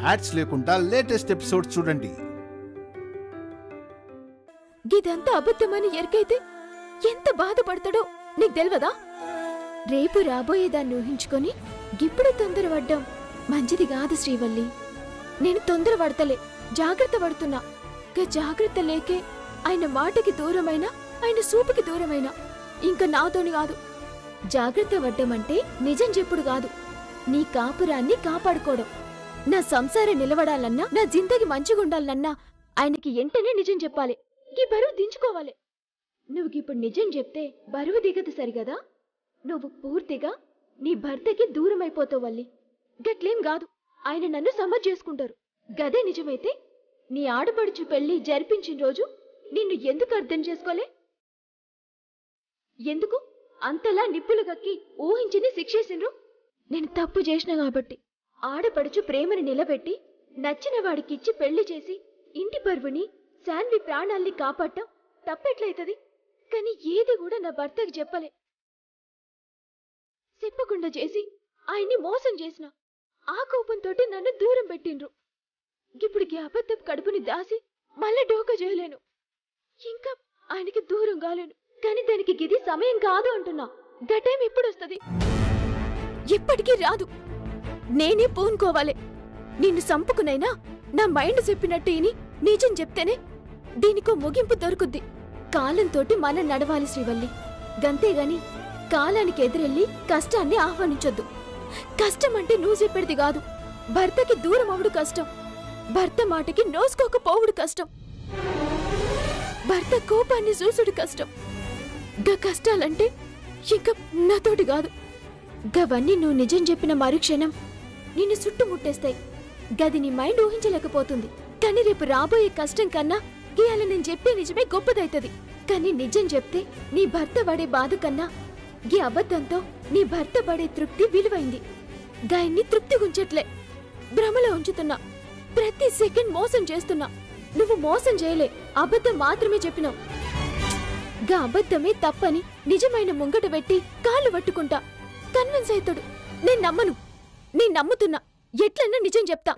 Ads లేకుండా latest episode చూడండి. గిదంతా అబద్ధమని ఎరికైతే ఎంత బాధపడతాడో నీకు తెలియదా? రేపు రాబోయేదాన్ని ఊహించుకొని గిప్పుడు తొందరపడ్డాం మంచిది కాదు శ్రీవల్లి. నేను తొందరపడతలే, జాగ్రత్త పడుతున్నా. జాగ్రత్త లేకే ఆయన మాటకి దూరమైనా, ఆయన సూపుకి దూరమైనా ఇంకా నాతోని కాదు. జాగ్రత్త పడ్డమంటే నిజం చెప్పుడు కాదు, నీ కాపురాన్ని కాపాడుకోవడం. నా సంసారం నిలబడాలన్నా, నా జిందగి మంచిగుండాలన్నా ఆయనకి ఎంటనే నిజం చెప్పాలి. ఈ బరువు దించుకోవాలి. నువ్వుకిప్పుడు నిజం చెప్తే బరువు దిగదు సరిగదా? నువ్వు పూర్తిగా నీ భర్తకి దూరమైపోతావు వల్లి. గట్లేం కాదు, ఆయన నన్ను సమర్ చేసుకుంటారు. గదే నిజమైతే నీ ఆడపడుచు పెళ్లి జరిపించిన రోజు నిన్ను ఎందుకు అర్థం చేసుకోలే? ఎందుకు అంతలా నిప్పులు గక్కి ఊహించిని శిక్షేసిండ్రు? నేను తప్పు చేసిన కాబట్టి. ఆడపడుచు ప్రేమని నిలబెట్టి నచ్చిన వాడికిచ్చి పెళ్లి చేసి ఇంటి పరువుని, శాన్వి ప్రాణాల్ని కాపాడటం తప్పెట్లయితది? కాని ఏది కూడా నా భర్తకి చెప్పలే. చెప్పకుండా చేసి ఆయన్ని మోసం చేసిన ఆ కోపంతోటి నన్ను దూరం పెట్టిండ్రు. ఇప్పుడు అబద్ధం కడుపుని దాసి మళ్ళీ డోకా చేయలేను, ఇంకా ఆయనకి దూరం కాలేను. కాని దానికి గిది సమయం కాదు అంటున్నా. గటైం ఎప్పుడొస్తుంది? ఎప్పటికీ రాదు. నేనే పూనుకోవాలి. నిన్ను సంపుకునైనా నా మైండ్ చెప్పినట్టు ఇని నిజం చెప్తేనే దీనికో ముగింపు దొరుకుద్ది. కాలంతోటి మనం నడవాలి శ్రీవల్లి, గంతేగాని కాలానికి ఎదురెళ్ళి కష్టాన్ని ఆహ్వానించొద్దు. కష్టం అంటే నువ్వు చెప్పేది కాదు, భర్తకి దూరం అవుడు కష్టం, భర్త మాటకి నోసుకోకపోవుడు కష్టం, భర్త కోపాన్ని చూసుడు కష్టం. కష్టాలంటే ఇంకా నాతోటి కాదు. గవన్నీ నువ్వు నిజం చెప్పిన మరుక్షణం నిన్ను చుట్టుముట్టేస్తాయి. గది నీ మైండ్ ఊహించలేకపోతుంది. కానీ రేపు రాబోయే కష్టం కన్నా గీయాల నేను చెప్పే నిజమే గొప్పదైతది. కానీ నిజం చెప్తే నీ భర్త పడే బాధ కన్నా గీ అబద్ధంతో నీ భర్త పడే తృప్తి విలువైంది. గాయన్ని తృప్తి గుంచట్లే, భ్రమలో ఉంచుతున్నా. ప్రతి సెకండ్ మోసం చేస్తున్నా. నువ్వు మోసం చేయలే, అబద్ధం మాత్రమే చెప్పినావు. గా అబద్ధమే తప్పని నిజమైన ముంగట పెట్టి కాళ్ళు పట్టుకుంటా. కన్విన్స్ అవుతాడు. నేను నమ్మను, నేను నమ్ముతున్నా. ఎట్లన్నా నిజం చెప్తా.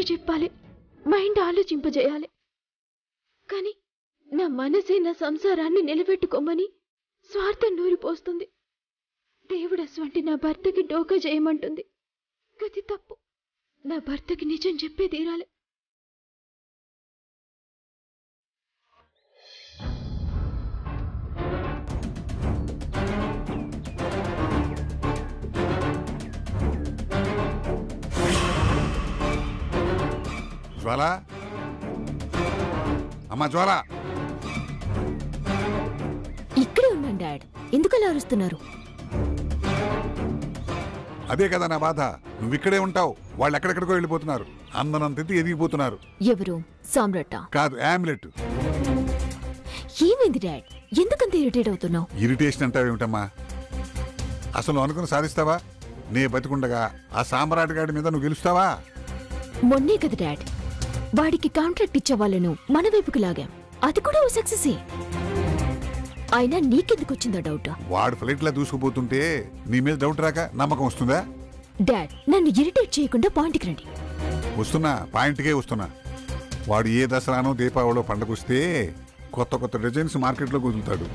చెప్పాలి, మైండ్ ఆలోచింపజేయాలి. కాని నా మనసే నా సంసారాన్ని నిలబెట్టుకోమని స్వార్థం నూరిపోస్తుంది. దేవుడస్వంటి నా భర్తకి డోకా చేయమంటుంది. గది తప్పు. నా భర్తకి నిజం చెప్పే తీరాలి. జ్వాల, అమ్మా జ్వాల. ఇక్కడే ఉన్నాను డాడ్. ఎందుకలా అరుస్తున్నారు? అదే కదా నా బాధ. నువ్విక్కడే ఉంటావు, వాళ్ళు ఎక్కడెక్కడికో వెళ్ళిపోతున్నారు. అందనంత ఎదిగిపోతున్నారు. ఎవరు? సామ్రాట్ కాదు, ఆమ్లెట్. ఏమైంది డాడ్? ఎందుకంత ఇరిటేట్ అవుతున్నావు? ఇరిటేషన్ అంటావేమిటమ్మా? అసలు అనుకుని సాధిస్తావా? నే బతికుండగా ఆ సామ్రాట్ గాడి మీద నువ్వు గెలుస్తావా? మొన్నే కదా డాడ్ వాడికి కాంట్రాక్ట్ ఇచ్చే వాళ్ళను మన వైపుకు లాగాం. అది కూడా ఓ సక్సెస్. అయినా నీకెందుకు వచ్చిందా డౌట్? వాడు ఫ్లైట్ లా దూసుకుపోతుంటే నీ మీద డౌట్ రాక నమ్మకం వస్తుందా? డాడ్ నన్ను ఇరిటేట్ చేయకుండా పాయింట్కి రండి. వస్తున్నా, పాయింట్కే వస్తున్నా. వాడు ఏ దసరానో దీపావళో పండగొస్తే కొత్త కొత్త డిజైన్స్ మార్కెట్లో వదులుతాడు.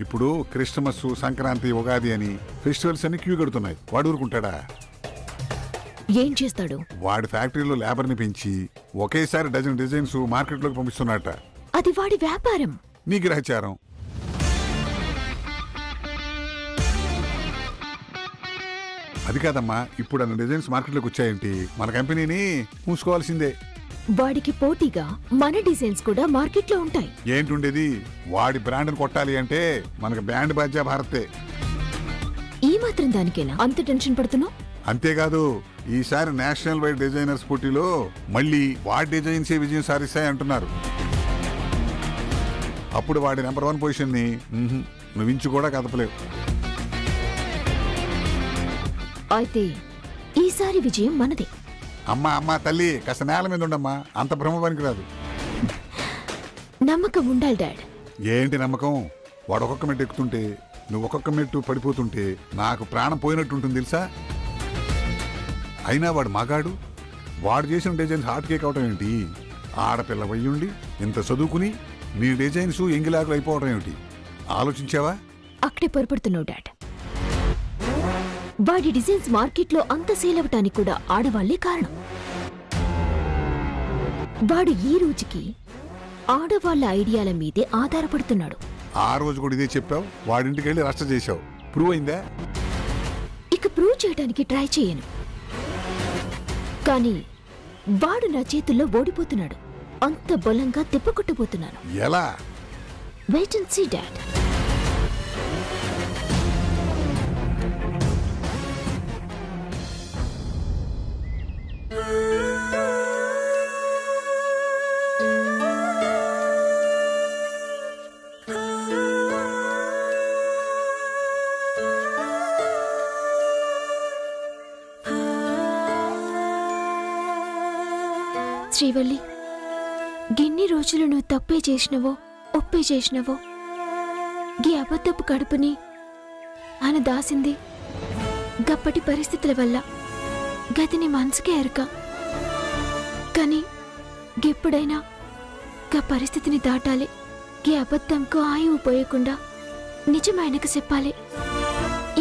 ఇప్పుడు క్రిస్మస్, సంక్రాంతి, ఉగాది అని ఫెస్టివల్స్ అన్ని క్యూ కడుతున్నాయి. వాడు ఊరుకుంటాడా? ఏం చేస్తాడు? వాడి ఫ్యాక్టరీలో లేబర్ ని పెంచి ఒకేసారి డజన్ డిజైన్స్ మార్కెట్లోకి పంపిస్తున్నట్ట. అది వాడి వ్యాపారం. నీ గ్రహచారం. అది కాదమ్మా, ఇప్పుడు అన్న డిజైన్స్ మార్కెట్లోకి వచ్చాయంటే మన కంపెనీని మూసుకోవాల్సిందే. వాడికి పోటీగా మన డిజైన్స్ కూడా మార్కెట్లో ఉంటాయి. ఏంటుండేది? వాడి బ్రాండ్ని కొట్టాలి అంటే మనకు బ్యాండ్ బాధ్యా భారతే. ఈ మాత్రం దానికేనా అంత టెన్షన్ పడుతున్నావు? అంతేకాదు, ఈసారి నేషనల్ వైడ్ డిజైనర్స్ పోటీలో మళ్ళీ వాడి డిజైన్సే విజయం సాధిస్తాయి అంటున్నారు. అప్పుడు వాడి నెంబర్ 1 పొజిషన్ని నువ్వు ఇంచు కూడా కదపలేవు. అయితే ఈసారి విజయం మనదే. అమ్మా తల్లి, కాస్త నేల మీద ఉండమ్మా, అంత భ్రమ పనికిరాదు. నమ్మకం ఉండాలి డాడ్. ఏంటి నమ్మకం? వాడు ఒక్కొక్క మెట్టు ఎక్కుతుంటే నువ్వు ఒక్కొక్క మెట్టు పడిపోతుంటే నాకు ప్రాణం పోయినట్టుంటుంది తెలుసా. అయినా వాడు మగాడు, వాడు చేసిన డిజైన్స్ హార్ట్ కేక్ అవటం ఏంటి? ఆడపిల్ల వయ్యుండి ఇంత చదువుకుని నీ డిజైన్స్ ఎంగిలాకులు అయిపోవడం ఏమిటి? ఆలోచించావా? అక్కడే పొరపడుతున్నావు డాడ్. వాడి డిజైన్స్ మార్కెట్లో అంత సేల్ అవటానికి కూడా ఆడవాళ్లే కారణం. వాడు ఈ రోజుకి ఆడవాళ్ల ఐడియాల మీదే ఆధారపడుతున్నాడు. ఆ రోజు కూడా ఇదే చెప్పావు, వాడింటికి వెళ్ళి రచ్చ చేశావు. ప్రూవ్ అయిందా? ఇక ప్రూవ్ చేయడానికి ట్రై చేయను, కానీ వాడు నా చేతుల్లో ఓడిపోతున్నాడు. అంత బలంగా తిప్పకొట్టబోతున్నాను. ఎలా? Wait and see dad. Srivalli, గిన్ని రోజులు నువ్వు తప్పే చేసినవో ఒప్పే చేసినవో గీ అబద్ధపు కడుపుని ఆయన దాసింది గప్పటి పరిస్థితుల వల్ల. గది నీ మనసుకే ఎరక. కానీ గెప్పుడైనా గా పరిస్థితిని దాటాలి. గీ అబద్ధంకు ఆయువు పోయకుండా నిజం ఆయనకు చెప్పాలి.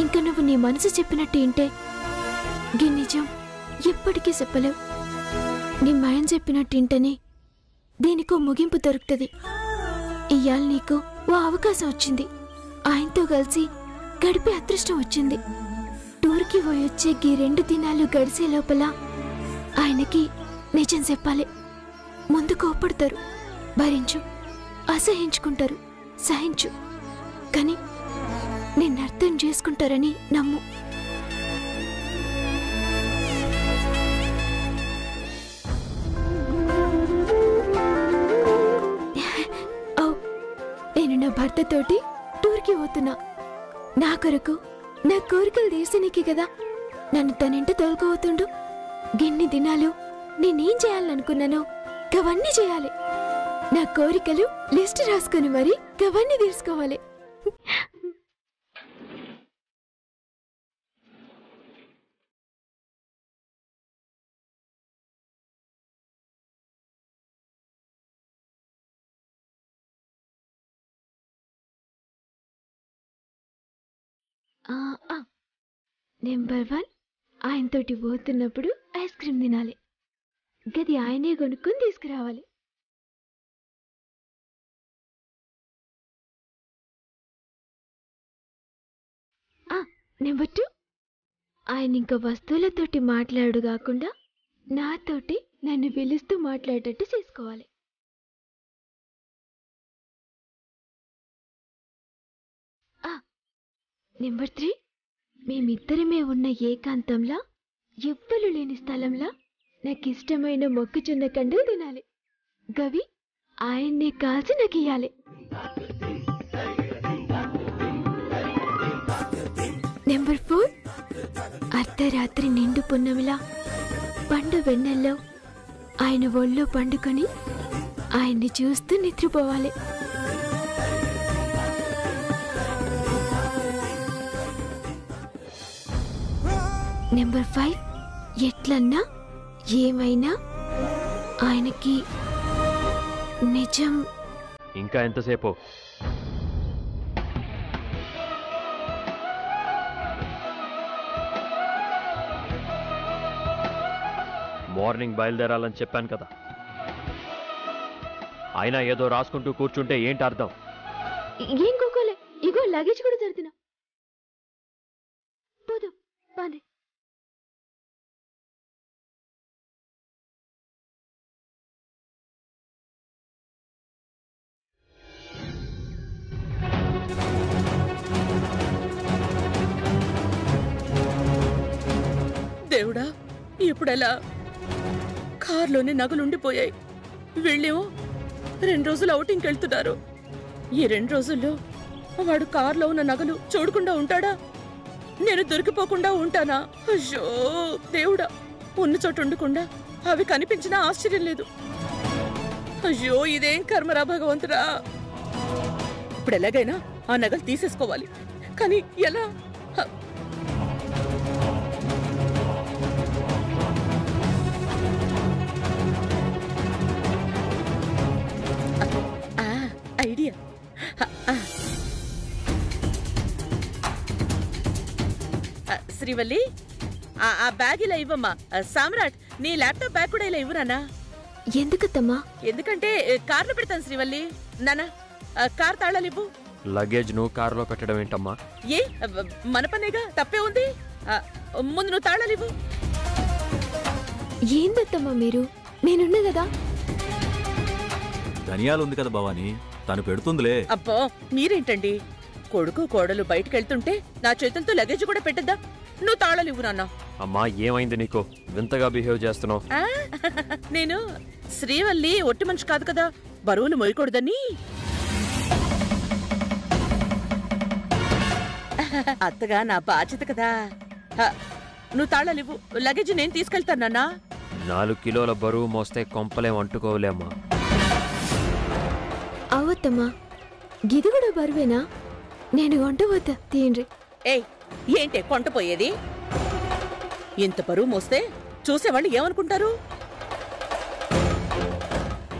ఇంక నువ్వు నీ మనసు చెప్పినట్టు ఇంటే గీ నిజం ఎప్పటికీ చెప్పలేవు. నీ మాయం చెప్పినట్టింటనే దేనికో ముగింపు దొరుకుతుంది. ఇయ్యాల నీకు ఓ అవకాశం వచ్చింది. ఆయనతో కలిసి గడిపే అదృష్టం వచ్చింది. టూర్కి పోయొచ్చే గీ 2 దినాలు గడిసే లోపల ఆయనకి నిజం చెప్పాలి. ముందు కోపడతారు, భరించు, అసహించుకుంటారు, సహించు, కానీ నిన్ను అర్థం చేసుకుంటారని నమ్ము. నేను నా భర్తతోటి టూర్కి పోతున్నా. నా కొరకు నా కోరికలు తీర్చనీకి కదా నన్ను తనింట తోలుకోవుతుండు. గిన్ని దినాలు నేనేం చేయాలనుకున్నానో గవన్నీ చేయాలి. నా కోరికలు లిస్ట్ రాసుకుని మరి గవన్నీ తీర్చుకోవాలి. నెంబర్ 1, ఆయనతోటి పోతున్నప్పుడు ఐస్ క్రీమ్ తినాలి. గది ఆయనే కొనుక్కొని తీసుకురావాలి. నెంబర్ 2, ఆయన ఇంకా వస్తువులతోటి మాట్లాడు కాకుండా నాతోటి నన్ను పిలుస్తూ మాట్లాడేటట్టు చేసుకోవాలి. నెంబర్ 3, మేమిద్దరమే ఉన్న ఏకాంతంలా ఎవ్వరు లేని స్థలంలా నాకిష్టమైన మొక్కజొన్న కండలు తినాలి. గవి ఆయన్నే కాల్చి నాకు ఇయ్యాలి. నెంబర్ 4, అర్ధరాత్రి నిండు పున్నమిలా పండు వెన్నెల్లో ఆయన ఒళ్ళో పండుకొని ఆయన్ని చూస్తూ నిద్రపోవాలి. నెంబర్ 5, ఎట్లన్నా ఏమైనా ఆయనకి నిజం. ఇంకా ఎంతసేపు? మార్నింగ్ బయలుదేరాలని చెప్పాను కదా. అయినా ఏదో రాసుకుంటూ కూర్చుంటే ఏంటి అర్థం? ఏం కోకోలే, ఇగో లగేజ్ కూడా సర్దినా. పోదాం బాండి. దేవుడా, ఇప్పుడెలా? కార్లోనే నగలుండిపోయాయి. వీళ్ళేమో 2 రోజులు ఔటింగ్కి వెళ్తున్నారు. ఈ 2 రోజుల్లో వాడు కార్లో ఉన్న నగలు చూడకుండా ఉంటాడా? నేను దొరికిపోకుండా ఉంటానా? అయ్యో దేవుడా, ఉన్న చోటు ఉండకుండా అవి కనిపించినా ఆశ్చర్యం లేదు. అయ్యో ఇదేం కర్మరా భగవంతుడా. ఇప్పుడు ఎలాగైనా ఆ నగలు తీసేసుకోవాలి. కానీ ఎలా? ఐడియా. శ్రీవల్లి, ఆ బ్యాగ్ ఇలా ఇవ్వమ్మా. సామ్రాట్, నీ ల్యాప్టాప్ బ్యాగ్ కూడా ఇలా ఇవ్వు నాన్న. ఎందుకత్తమ్మా? ఎందుకంటే కార్లో పెడతాను శ్రీవల్లి. నాన్న, కార్ తాళాలు ఇవ్వు. లగేజ్ నువ్వు కారులో పెట్టడం ఏంటమ్మా? ఏ మన పనేగా, తప్పే ఉంది. ముందు నువ్వు తాళాలు ఇవ్వు. ఏందత్తమ్మా మీరు? నేనున్నా కదా. ధనియాలు ఉంది కదా భవానీ, తను పెడుతుందిలే. అబ్బో మీరేంటండి, కొడుకు కోడలు బయటకెళ్తుంటే నా చేతులతో లగేజ్ కూడా పెట్టద్దా? నువ్వు తాళాలు ఇవ్వు నాన్న. అమ్మా ఏమైంది నీకు? వింతగా బిహేవ్ చేస్తున్నావు. నేను శ్రీవల్లి ఒట్టి మనిషి కాదు కదా, బరువులు మోయకూడదని. అత్తగా నా బాధ్యత కదా. నువ్వు తాళాలు ఇవ్వు, లగేజ్ నేను తీసుకెళ్తాను నాన్న. 4 కిలోల బరువు మోస్తే కొంపలేం అంటుకోలేమ్మా. అవత్తమ్మా, గిది కూడా బరువేనా? నేను వంట పోతా తీయండి. ఏయ్, ఏంటే కొంటపోయేది? ఇంత బరువు మోస్తే చూసేవాళ్ళు ఏమనుకుంటారు?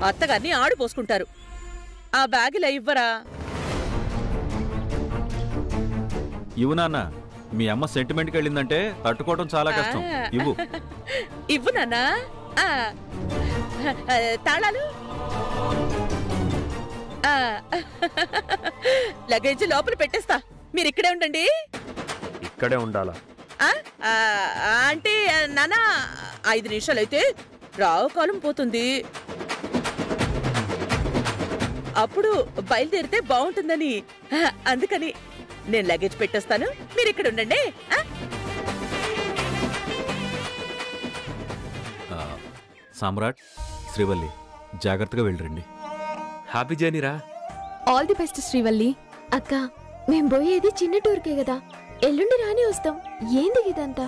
అత్తగారిని ఆడిపోసుకుంటారు. ఆ బ్యాగులా ఇవ్వరా? ఇవ్వు నాన్న, మీ అమ్మ సెంటిమెంట్కి వెళ్ళిందంటే తట్టుకోవడం చాలా కష్టం. ఇవ్వు. ఇవ్వు నాన్నా. తాళాలు. లగేజ్ లోపల పెట్టేస్తా, మీరు ఇక్కడే ఉండండి. ఇక్కడే ఉండాలా? అంటే నానా 5 నిమిషాలైతే రావు కాలం పోతుంది. అప్పుడు బయలుదేరితే బాగుంటుందని, అందుకని నేను లగేజ్ పెట్టేస్తాను, మీరు ఇక్కడ ఉండండి. సామ్రాట్, శ్రీవల్లి, జాగ్రత్తగా వెళ్ళరండి. హ్యాపీ జర్నీ రా. All the best Srivalli. అక్క, మేం పోయేది చిన్న టూర్కే కదా, ఎల్లుండి రాని వస్తాం. ఏంది ఇదంతా?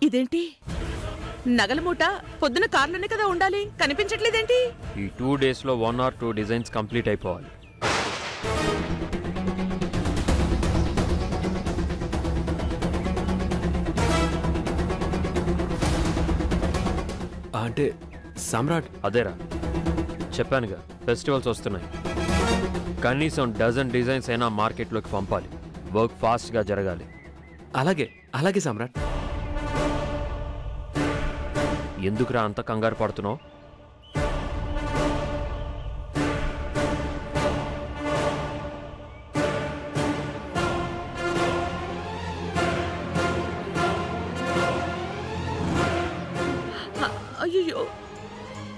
ఇదేంటి నగల మూట? పొద్దున కార్లోనే కదా ఉండాలి, కనిపించట్లేదేంటి? ఈ 2 days లో 1 or 2 డిజైన్స్ కంప్లీట్ అయిపోవాలి. అంటే సమ్రాట్, అదేరా చెప్పానుగా, ఫెస్టివల్స్ వస్తున్నాయి. కనీసం 12 డిజైన్స్ అయినా మార్కెట్లోకి పంపాలి. వర్క్ ఫాస్ట్గా జరగాలి. అలాగే అలాగే సమ్రాట్. ఎందుకురా అంత కంగారు పడుతున్నావు? అయ్యో,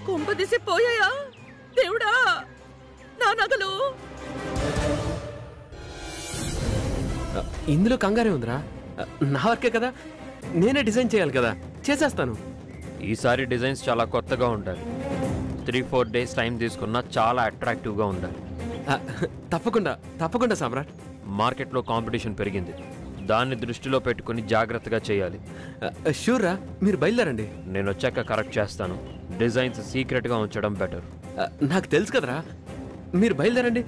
కొంపదీసి పోయాయా దేవుడా నా నగలు? ఇందులో కంగారే ఉందిరా, నా వర్కే కదా, నేనే డిజైన్ చేయాలి కదా, చేసేస్తాను. ఈసారి డిజైన్స్ చాలా కొత్తగా ఉండాలి. 3-4 days టైం తీసుకున్నా చాలా అట్రాక్టివ్గా ఉండాలి. తప్పకుండా తప్పకుండా సమ్రాట్. మార్కెట్లో కాంపిటీషన్ పెరిగింది, దాన్ని దృష్టిలో పెట్టుకుని జాగ్రత్తగా చేయాలి. షూర్ రా, మీరు బయలుదేరండి. నేను వచ్చాక కరెక్ట్ చేస్తాను. డిజైన్స్ సీక్రెట్గా ఉంచడం బెటర్. నాకు తెలుసు కదరా, మీరు బయలుదేరండి.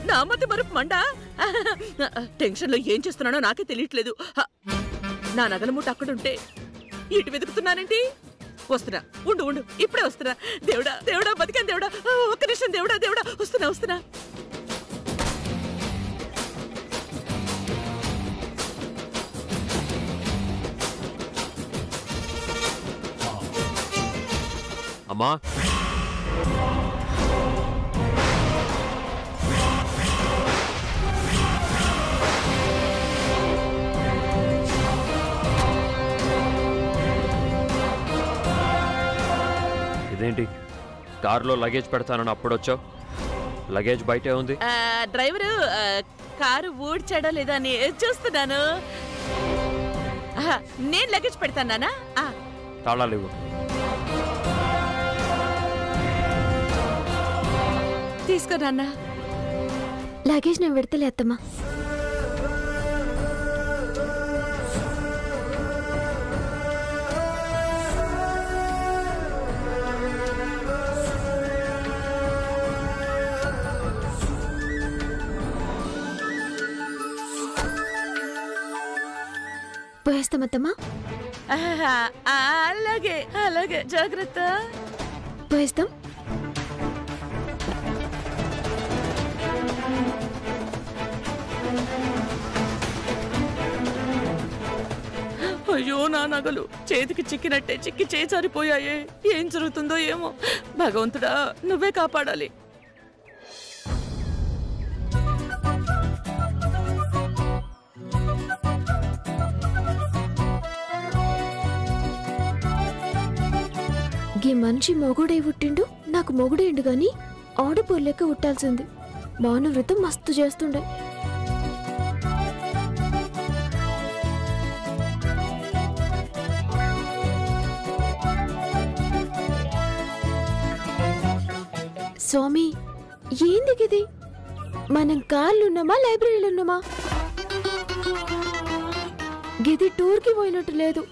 నా మతి మరుపు మండా. టెన్షన్లో ఏం చేస్తున్నానో నాకే తెలియట్లేదు. నా నగల మూట అక్కడుంటే ఇటు వెతుకుతున్నానేంటి? వస్తున్నా, ఉండు ఉండు, ఇప్పుడే వస్తున్నా. దేవుడా దేవుడా, బతికాను దేవుడా, ఒక్క నిమిషం దేవుడా దేవుడా, వస్తున్నా వస్తున్నా. అమ్మా, ఇదేంటి కారులో లగేజ్ పెడతానని అప్పుడొచ్చావు? లగేజ్ బయటే ఉంది. డ్రైవరు కారు ఊడ్చాడో లేదా అని చూస్తున్నాను. నేను లగేజ్ పెడతానా? తాళాలు ఇవ్వు. తీసుకో నాన్న. లగేజ్ నేను పెడతలే అత్తమ్మా. పోయేస్తామత్తమ్మా? అలాగే అలాగే, జాగ్రత్త. పోయేస్తాం. అయ్యో, నా నగలు చేతికి చిక్కినట్టే చిక్కి చేజారిపోయాయే. ఏం జరుగుతుందో ఏమో. భగవంతుడా, నువ్వే కాపాడాలి. గీ మనిషి మొగుడే పుట్టిండు, నాకు మొగుడేండు గాని ఆడపూర్లెక్క ఉట్టాల్సింది. మౌనవ్రతం మస్తు చేస్తుండే. స్వామి, ఏంది గిది? మనం కార్లున్నామా లైబ్రరీలో ఉన్నామా? గిది టూర్కి పోయినట్టు లేదు.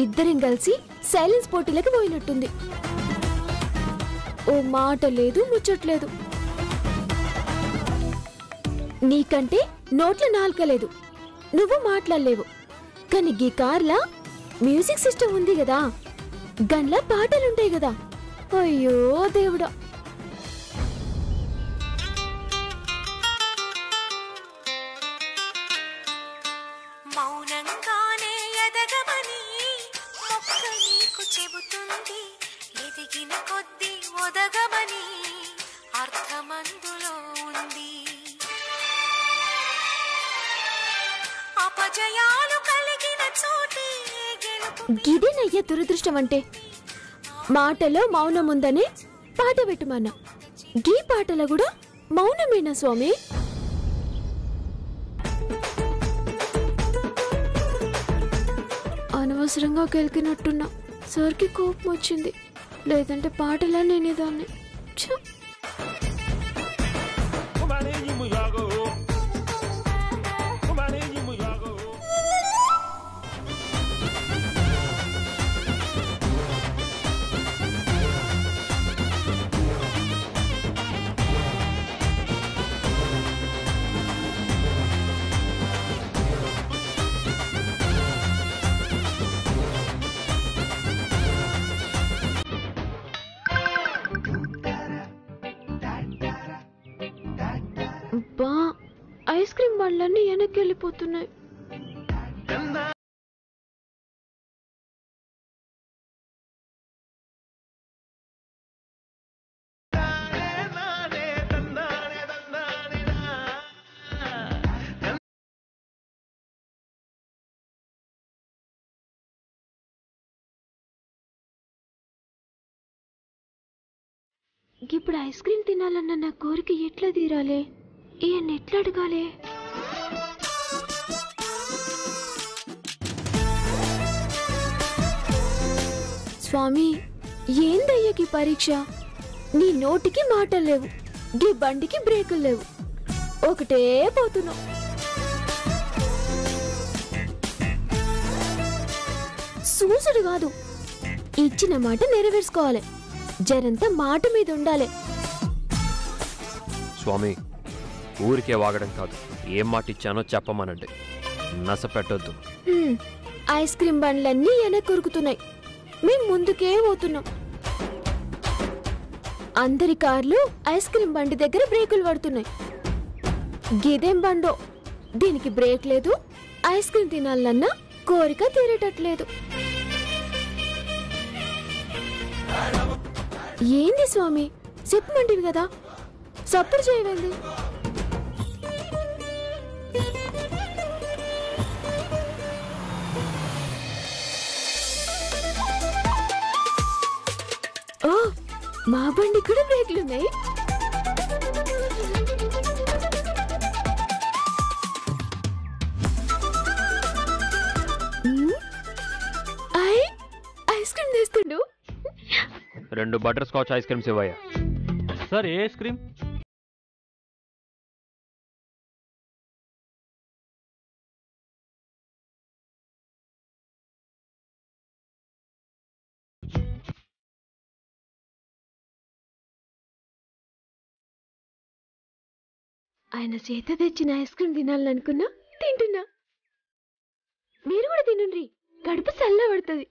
ఇద్దరం కలిసి సైలెన్స్ పోటీలకు పోయినట్టుంది. ఓ మాట లేదు, ముచ్చట్లేదు. నీకంటే నోట్ల నాలుక లేదు, నువ్వు మాట్లాడలేవు. కానీ గీ కార్లా మ్యూజిక్ సిస్టమ్ ఉంది కదా, గన్లా పాటలుంటాయి కదా. అయ్యో దేవుడా. మౌనంగానే ఎదగమని మొక్క నీకు చెబుతుంది, ఎదిగిన కొద్దీ ఒదగమని అర్థమందులో ఉంది. అపజయాలు కలిగిన చోటే గెలుపు. గిదేనయ్య దురదృష్టం అంటే. మాటలో మౌనం ఉందని పాట పెట్టుమన్నా, గీ పాటలో కూడా మౌనమేనా స్వామి? అనవసరంగా కెలికినట్టున్నా. సార్కి కోపం వచ్చింది, లేదంటే పాటలా నేనేదాన్ని. అబ్బా, ఐస్ క్రీమ్ బండ్లన్నీ వెనక్కి వెళ్ళిపోతున్నాయి. ఇప్పుడు ఐస్ క్రీమ్ తినాలన్న నా కోరిక ఎట్లా తీరాలి? ఈయన్ని ఎట్లా అడగాలి? స్వామి, ఏందయ్య గీ పరీక్ష? నీ నోటికి మాటలు లేవు, గీ బండికి బ్రేకులు లేవు, ఒకటే పోతున్నావు. సూసుడు కాదు, ఇచ్చిన మాట నెరవేర్చుకోవాలి. జరంతా మాట మీద ఉండాలి. స్వామి, ఊరికే వాగడం కాదు, ఏం మాట ఇచ్చానో చెప్పమనండి. నస పెట్టొద్దు. ఐస్ క్రీమ్ బండ్లన్నీ వెనక్కి ఉరుకుతున్నాయి, మేము ముందుకే పోతున్నాం. అందరి కార్లు ఐస్ క్రీమ్ బండి దగ్గర బ్రేకులు పడుతున్నాయి. గిదేం బండో, దీనికి బ్రేక్ లేదు, ఐస్ క్రీమ్ తినాలన్నా కోరిక తీరేటట్లేదు. ఏంది స్వామి, చెప్పమంటివి కదా, సప్పుడు చేయవేంది? ఓ, మా బండి కూడా బ్రేక్లున్నాయి. ఐస్ క్రీమ్ తెస్తుండు. 2 బటర్ స్కాచ్ ఐస్ క్రీమ్స్ ఇవ్వయ్యా. సార్ ఏ ఐస్ క్రీమ్? ఆయన చేత తెచ్చిన ఐస్ క్రీమ్ తినాలనుకున్నా, తింటున్నా. మీరు కూడా తినండి, కడుపు చల్లబడుతుంది.